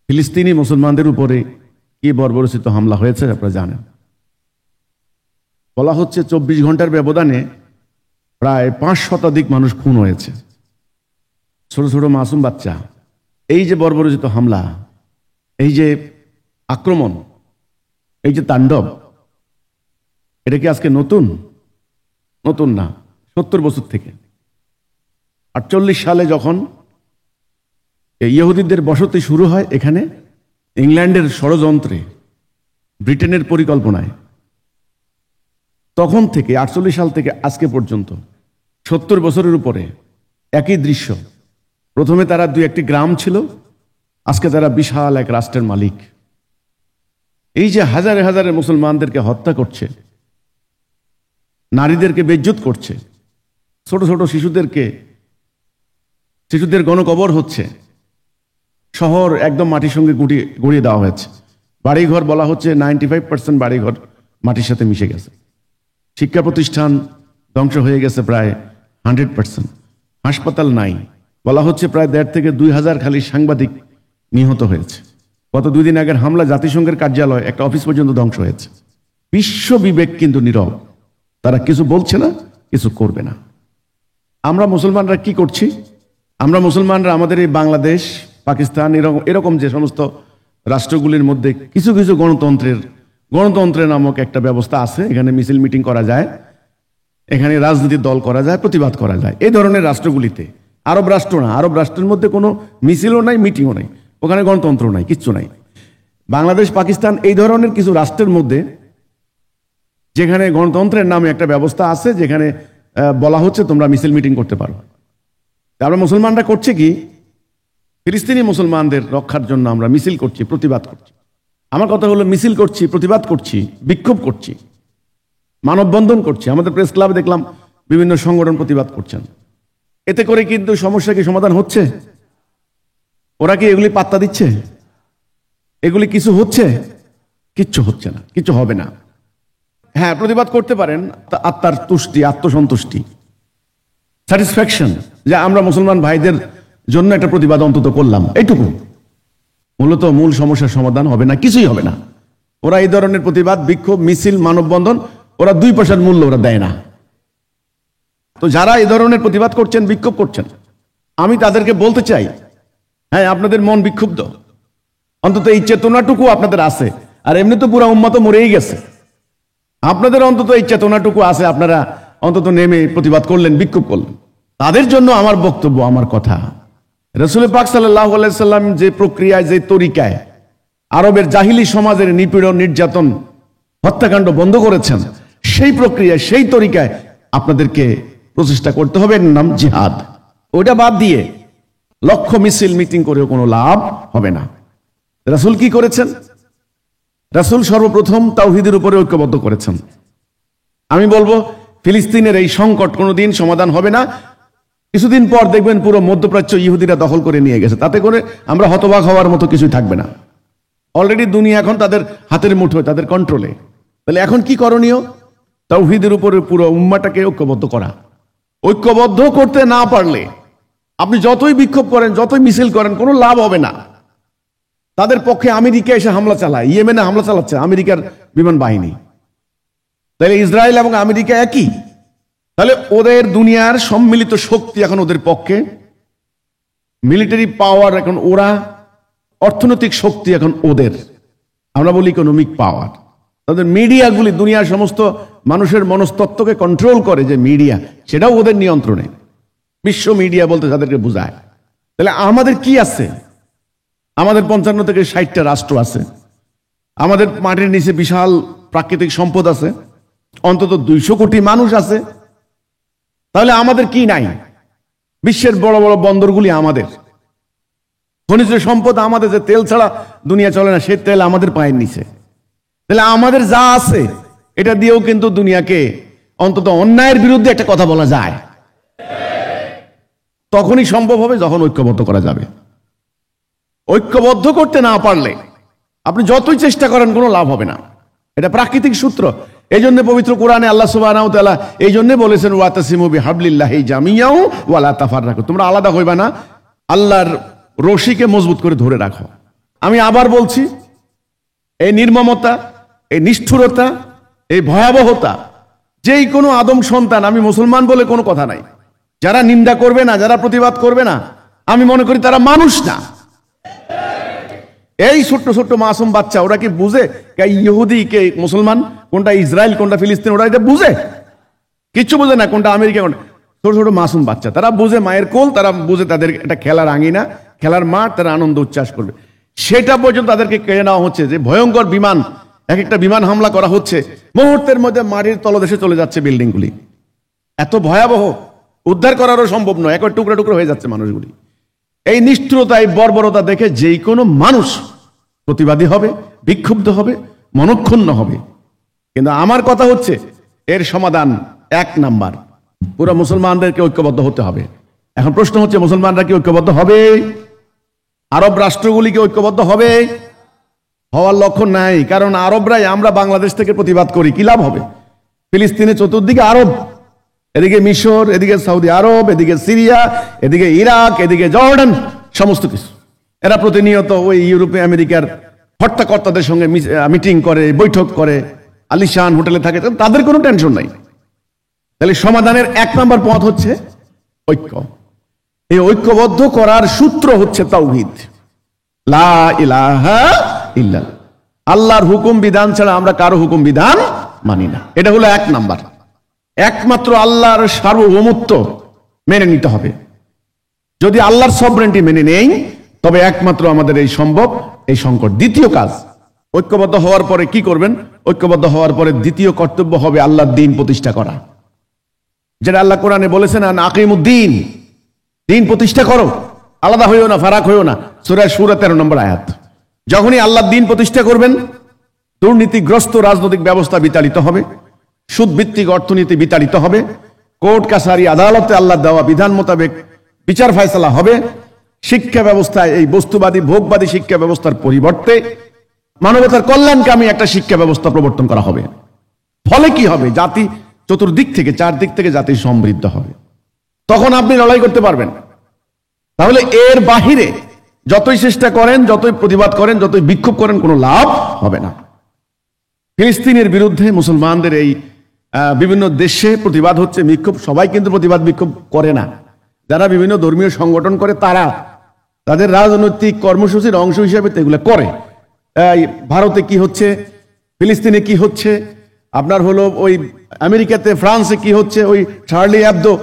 ফিলিস্তিনি মুসলমানদের উপরে কি বর্বরচিত হামলা হয়েছে আপনারা জানেন। বলা হচ্ছে 24 ঘন্টার ব্যবধানে প্রায় 5 শতাধিক মানুষ খুন হয়েছে, ছোট ছোট মাসুম বাচ্চা। এই যে বর্বরচিত হামলা, এই যে আক্রমণ, এই যে তাণ্ডব, এটা কি আজকে নতুন? নতুন না, 70 বছর থেকে। 48 সালে যখন ইহুদিদের বসতি শুরু হয় এখানে, ইংল্যান্ডের ষড়যন্ত্রে, ব্রিটেনের পরিকল্পনায়, তখন থেকে 48 সাল থেকে আজকে পর্যন্ত 70 বছরের উপরে একই দৃশ্য। প্রথমে তারা 2-1টি গ্রাম ছিল, আজকে তারা বিশাল এক রাষ্ট্রের মালিক। এই যে হাজারে হাজারে মুসলমানদেরকে হত্যা করছে, নারীদেরকে বেইজ্জত করছে, ছোট ছোট শিশুদের গণকবর হচ্ছে, শহর একদম মাটির সঙ্গে গড়িয়ে দেওয়া হয়েছে। বাড়িঘর বলা হচ্ছে 95% বাড়িঘর মাটির সাথে মিশে গেছে। শিক্ষা প্রতিষ্ঠান ধ্বংস হয়ে গেছে প্রায় 100%। হাসপাতাল নাই, বলা হচ্ছে প্রায় 1,500 থেকে 2,000 খালি সাংবাদিক নিহত হয়েছে। গত 2 দিন আগের হামলা জাতিসংঘের কার্যালয়, একটা অফিস পর্যন্ত ধ্বংস হয়েছে। বিশ্ব বিবেক কিন্তু নীরব, তারা কিছু বলছে না, কিছু করবে না। আমরা মুসলমানরা কি করছি? আমরা মুসলমানরা আমাদের এই বাংলাদেশ, পাকিস্তান, এরকম যে সমস্ত রাষ্ট্রগুলির মধ্যে কিছু কিছু গণতন্ত্রের নামক একটা ব্যবস্থা আছে। এখানে মিছিল মিটিং করা যায়, এখানে রাজনীতির দল করা যায়, প্রতিবাদ করা যায়। এই ধরনের রাষ্ট্রগুলিতে, আরব রাষ্ট্র না, আরব রাষ্ট্রের মধ্যে কোনো মিছিলও নাই, মিটিংও নাই, ওখানে গণতন্ত্র নাই, কিচ্ছু নাই। বাংলাদেশ, পাকিস্তান, এই ধরনের কিছু রাষ্ট্রের মধ্যে যেখানে গণতন্ত্রের নামে একটা ব্যবস্থা আছে, যেখানে বলা হচ্ছে তোমরা মিছিল মিটিং করতে পারো। আমরা মুসলমানরা করছে কি? ফিলিস্তিনি মুসলমানদের রক্ষার জন্য আমরা মিছিল করছি, প্রতিবাদ করছি। আমার কথা হলো, মিছিল করছি, প্রতিবাদ করছি, বিক্ষোভ করছি, মানববন্ধন করছি। আমাদের প্রেস ক্লাবে দেখলাম বিভিন্ন সংগঠন প্রতিবাদ করছেন। এতে করে কিন্তু সমস্যা কি সমাধান হচ্ছে? ওরা কি এগুলি পাত্তা দিচ্ছে? এগুলি কিছু হচ্ছে? কিচ্ছু হচ্ছে না, কিছু হবে না। হ্যাঁ, প্রতিবাদ করতে পারেন, আত্মার তুষ্টি, আত্মসন্তুষ্টি, স্যাটিসফ্যাকশন, যে আমরা মুসলমান ভাইদের জন্য একটা প্রতিবাদ অন্তত করলাম, এইটুকু। মূলত মূল সমস্যার সমাধান হবে না, কিছুই হবে না। ওরা এই ধরনের প্রতিবাদ, বিক্ষোভ, মিছিল, মানববন্ধন, ওরা 2 পয়সার মূল্য ওরা দেয় না। তো যারা এই ধরনের প্রতিবাদ করছেন, বিক্ষোভ করছেন, আমি তাদেরকে বলতে চাই, হ্যাঁ, আপনাদের মন বিক্ষুব্ধ, অন্তত এই চেতনাটুকু আপনাদের আছে। আর এমনি তো পুরো উম্মাহ তো মরেই গেছে, আপনাদের অন্তত এই চেতনাটুকু আছে, আপনারা অন্তত নেমে প্রতিবাদ করলেন, বিক্ষোভ করলেন। তাদের জন্য আমার বক্তব্য, আমার কথা, রাসূল পাক সাল্লাল্লাহু আলাইহি সাল্লাম যে প্রক্রিয়ায়, যে তরিকায় আরবের জাহিলি সমাজের নিপীড়ন, নির্যাতন, হত্যাকাণ্ড বন্ধ করেছেন, সেই প্রক্রিয়ায়, সেই তরিকায় আপনাদেরকে প্রচেষ্টা করতে হবে। নাম জিহাদ। ওটা বাদ দিয়ে লক্ষ মিছিল মিটিং করেও কোনো লাভ হবে না। রাসূল কি করেছেন? রাসূল সর্বপ্রথম তাওহীদের উপরে ঐক্যবদ্ধ করেছেন। আমি বলবো, ফিলিস্তিনের এই সংকট কোনোদিন সমাধান হবে না। কিছুদিন পর দেখবেন পুরো মধ্যপ্রাচ্য ইহুদিরা দখল করে নিয়ে গেছে, তাতে করে আমরা হতবাক হওয়ার মতো কিছুই থাকবে না। অলরেডি দুনিয়া এখন তাদের হাতের মুঠোয়, তাদের কন্ট্রোলে। তাহলে এখন কি করণীয়? তাওহীদের উপরে পুরো উম্মাহটাকে ঐক্যবদ্ধ করা। ঐক্যবদ্ধ করতে না পারলে আপনি যতই বিক্ষোভ করেন, যতই মিছিল করেন, কোনো লাভ হবে না। তাদের পক্ষে আমেরিকা এসে হামলা চালায়, ইয়েমেনে হামলা চালাচ্ছে আমেরিকার বিমান বাহিনী। তাহলে ইসরায়েল এবং আমেরিকা একই। তাহলে ওদের দুনিয়ার সম্মিলিত শক্তি এখন ওদের পক্ষে, মিলিটারি পাওয়ার এখন ওরা, অর্থনৈতিক শক্তি এখন ওদের, আমরা বলি ইকোনমিক পাওয়ার। তাদের মিডিয়াগুলি দুনিয়ার সমস্ত মানুষের মনস্তত্ত্বকে কন্ট্রোল করে, যে মিডিয়া, সেটাও ওদের নিয়ন্ত্রণে। বিশ্ব মিডিয়া বলতে তাদেরকে বোঝায়। তাহলে আমাদের কি আছে? আমাদের 55 থেকে 60টা রাষ্ট্র আছে, আমাদের মাটির নিচে বিশাল প্রাকৃতিক সম্পদ আছে, অন্তত 200 কোটি মানুষ আছে। তাহলে আমাদের কি নাই? বিশ্বের বড় বড় বন্দরগুলি আমাদের, খনিজ সম্পদ আমাদের, যে তেল ছাড়া দুনিয়া চলে না, সেই তেল আমাদের পায়ের নিচে। তাহলে আমাদের যা আছে এটা দিয়েও কিন্তু দুনিয়াকে অন্তত অন্যায়ের বিরুদ্ধে একটা কথা বলা যায়। তখনই সম্ভব হবে যখন ঐক্যবদ্ধ করা যাবে। ঐক্যবদ্ধ করতে না পারলে আপনি যতই চেষ্টা করেন কোনো লাভ হবে না। এটা প্রাকৃতিক সূত্র। এই জন্য পবিত্র কোরআনে আল্লাহ সুবহানাহু ওয়া তাআলা এই জন্য বলেছেন, ওয়াতাসিমু বিহাবলিল্লাহি জামিয়াও ওয়া লা তাফাররাকু, তোমরা আলাদা হইবা না, আল্লাহর রশিকে মজবুত করে ধরে রাখো। আমি আবার বলছি, এই নির্মমতা, এই নিষ্ঠুরতা, এই ভয়াবহতা, যেই কোনো আদম সন্তান, আমি মুসলমান বলে কোনো কথা নাই, যারা নিন্দা করবে না, যারা প্রতিবাদ করবে না, আমি মনে করি তারা মানুষ না। এই ছোট্ট ছোট্ট মাসুম বাচ্চা, ওরা কি বুঝে কে ইহুদি কে মুসলমান, কোনটা ইসরায়েল কোনটা ফিলিস্তিন, ওরা এটা বুঝে? কিচ্ছু বুঝে না। কোনটা আমেরিকা, কোনটা ছোট ছোট মাসুম বাচ্চা, তারা বুঝে মায়ের কোল, তারা বুঝে তাদের এটা খেলার আঙিনা, খেলার মাঠ, তারা আনন্দ উচ্ছ্বাস করবে। সেটা পর্যন্ত তাদেরকে কেড়ে নেওয়া হচ্ছে। যে ভয়ঙ্কর বিমান, এক একটা বিমান হামলা করা হচ্ছে, মুহূর্তের মধ্যে মাটির তলদেশে চলে যাচ্ছে বিল্ডিংগুলি। এত ভয়াবহ, উদ্ধার করারও সম্ভব নয়, একবার টুকরা টুকরো হয়ে যাচ্ছে মানুষগুলি। এই নিষ্ঠুরতা, এই বর্বরতা দেখে যেই কোনো মানুষ প্রতিবাদী হবে, বিক্ষুব্ধ হবে, মনক্ষুণ্ণ হবে। কিন্তু আমার কথা হচ্ছে, এর সমাধান এক নাম্বার, পুরো মুসলমানদেরকে ঐক্যবদ্ধ হতে হবে। এখন প্রশ্ন হচ্ছে, মুসলমানরা কি ঐক্যবদ্ধ হবে? আরব রাষ্ট্রগুলি কি ঐক্যবদ্ধ হবে? হওয়ার লক্ষণ নাই। কারণ আরবরাই, আমরা বাংলাদেশ থেকে প্রতিবাদ করি, কি লাভ হবে? ফিলিস্তিনের চতুর্দিকে আরব, এদিকে মিশর, এদিকে সৌদি আরব, এদিকে সিরিয়া, এদিকে ইরাক, এদিকে জর্ডান, সমস্ত কিছু। এরা প্রতিনিয়ত ওই ইউরোপে আমেরিকার হর্তাকর্তাদের সঙ্গে মিটিং করে, বৈঠক করে, আলিশান হোটেলে থাকে, তাদের কোনো টেনশন নাই। তাহলে সমাধানের এক নম্বর পথ হচ্ছে ঐক্য। এই ঐক্যবদ্ধ করার সূত্র হচ্ছে তাওহীদ, লা ইলাহা ইল্লাল্লাহ। আল্লাহর হুকুম বিধান ছাড়া আমরা কারো হুকুম বিধান মানি না। এটা হলো এক নাম্বার। একমাত্র আল্লাহর সার্বভৌমত্ব মেনে নিতে হবে। যদি আল্লাহর সভরেন্টি মেনে নেই, তবে একমাত্র আমাদের এই সম্ভব, এই সংকট। দ্বিতীয় কাজ, ঐক্যবদ্ধ হওয়ার পরে কি করবেন? ঐক্যবদ্ধ হওয়ার পরে দ্বিতীয় কর্তব্য হবে আল্লাহর দ্বীন প্রতিষ্ঠা করা। যেটা আল্লাহ কোরআনে বলেছেন, আকিমুদ্দিন, দ্বীন প্রতিষ্ঠা করো, আলাদা হইও না, ফারাক হইও না। সূরা শূরা 13 নম্বর আয়াত। যখনই আল্লাহর দ্বীন প্রতিষ্ঠা করবেন, দুর্নীতিগ্রস্ত রাজনৈতিক ব্যবস্থা বিতাড়িত হবে, সুদভিত্তিক অর্থনীতি বিতাড়িত হবে, কোর্ট কাছারি আদালতে আল্লাহ দেওয়া বিধান মোতাবেক বিচার ফয়সালা হবে। শিক্ষা ব্যবস্থায় এই বস্তুবাদী ভোগবাদী শিক্ষা ব্যবস্থার পরিবর্তে মানবতার কল্যাণকামী একটা শিক্ষা ব্যবস্থা প্রবর্তন করা হবে। ফলে কি হবে? জাতি চতুর্দিক থেকে, চারদিক থেকে জাতি সমৃদ্ধ হবে। তখন আপনি লড়াই করতে পারবেন। তাহলে এর বাহিরে যতই চেষ্টা করেন, যতই প্রতিবাদ করেন, যতই বিক্ষোভ করেন, কোনো লাভ হবে না। ফিলিস্তিনের বিরুদ্ধে মুসলমানদের এই বিভিন্ন দেশে প্রতিবাদ হচ্ছে, বিক্ষোভ। সবাই কিন্তু প্রতিবাদ বিক্ষোভ করে না। যারা বিভিন্ন ধর্মীয় সংগঠন করে, তারা তাদের রাজনৈতিক কর্মসূচির অংশ হিসাবে এগুলো করে। ভারতে কি হচ্ছে, ফিলিস্তিনে কি হচ্ছে, আপনার হলো ওই আমেরিকাতে, ফ্রান্সে কি হচ্ছে, ওই চার্লি অ্যাবদো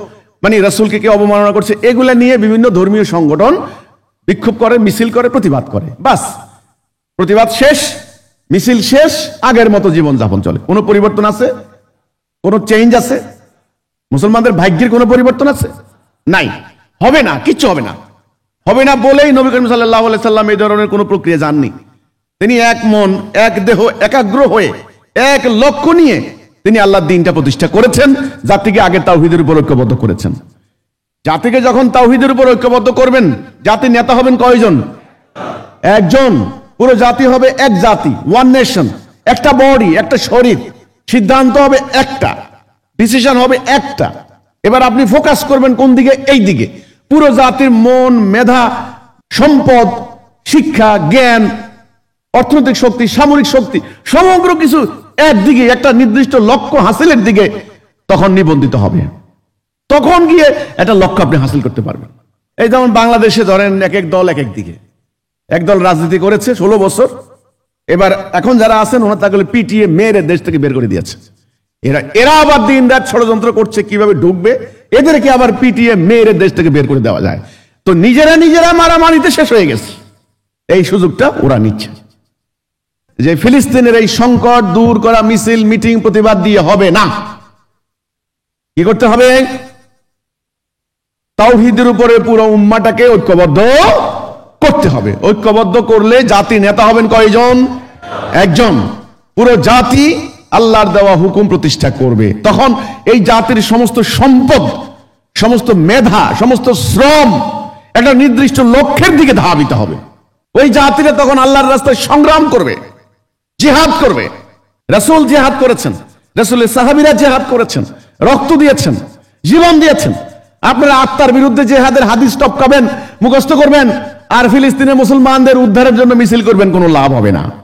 মানে রাসূলকে কে অবমাননা করছে, এগুলা নিয়ে বিভিন্ন ধর্মীয় সংগঠন বিক্ষোভ করে, মিছিল করে, প্রতিবাদ করে। বাস, প্রতিবাদ শেষ, মিছিল শেষ, আগের মতো জীবন যাপন চলে। কোনো পরিবর্তন আছে? কোনো চেঞ্জ আছে? মুসলমানদের ভাগ্যের কোনো পরিবর্তন আছে? নাই, হবে না, কিচ্ছু হবে না। হবে না বলেই নবী করিম সাল্লাল্লাহু আলাইহি সাল্লাম এই ধরনের কোনো প্রক্রিয়া জাননি। তিনি এক মন, এক দেহ, একাগ্র হয়ে, এক লক্ষ্য নিয়ে তিনি আল্লাহর দ্বীনটা প্রতিষ্ঠা করেছেন, জাতিকে আগে তাওহীদের উপর ঐক্যবদ্ধ করেছেন। জাতিকে যখন তাওহীদের উপর ঐক্যবদ্ধ করবেন, জাতির নেতা হবেন কয়জন? একজন। পুরো জাতি হবে এক জাতি, ওয়ান নেশন, একটা বডি, একটা শরীর। সিদ্ধান্ত হবে একটা, ডিসিশন হবে একটা। এবার আপনি ফোকাস করবেন কোন দিকে? এই দিকে। পুরো জাতির মন, মেধা, সম্পদ, শিক্ষা, জ্ঞান, অর্থনৈতিক শক্তি, সামরিক শক্তি, সমগ্র কিছু একদিকে, একটা নির্দিষ্ট লক্ষ্য হাসিলের দিকে তখন নিবন্ধিত হবে। তখন গিয়ে একটা লক্ষ্য আপনি হাসিল করতে পারবেন। এই যেমন বাংলাদেশে ধরেন, এক এক দল এক এক দিকে। এক দল রাজনীতি করেছে 16 বছর, এবার এখন যারা আছেন ওনারা তাকে পিটিয়ে মেরে দেশ থেকে বের করে দিয়েছে। এরা আবার দিন রাত ষড়যন্ত্র করছে কিভাবে ঢুকবে, এদেরকে আবার পিটিয়ে মেরে দেশ থেকে বের করে দেওয়া যায়। তো নিজেরা মারামারিতে শেষ হয়ে গেছে। এই সুযোগটা ওরা নিচ্ছে। যে ফিলিস্তিনের এই সংকট দূর করা মিছিল, মিটিং, প্রতিবাদ দিয়ে হবে না। কি করতে হবে? তাওহীদের উপরে পুরো উম্মাহটাকে ঐক্যবদ্ধ করতে হবে। ঐক্যবদ্ধ করলে জাতি নেতা হবেন কয়জন? একজন। পুরো জাতি আল্লাহর দেওয়া হুকুম প্রতিষ্ঠা করবে। তখন এই জাতির সমস্ত সম্পদ, সমস্ত মেধা, সমস্ত শ্রম একটা নির্দিষ্ট লক্ষ্যের দিকে ধাবিত হবে। ওই জাতিরা তখন আল্লাহর রাস্তায় সংগ্রাম করবে, জিহাদ করবে। রাসূল জিহাদ করেছেন, রাসূলের সাহাবীরা জিহাদ করেছেন, রক্ত দিয়েছেন, জীবন দিয়েছেন। আপনারা আত্মার বিরুদ্ধে জেহাদের হাদিস টপকাবেন, মুখস্থ করবেন, আর ফিলিস্তিনের মুসলমানদের উদ্ধারের জন্য মিছিল করবেন, কোনো লাভ হবে না।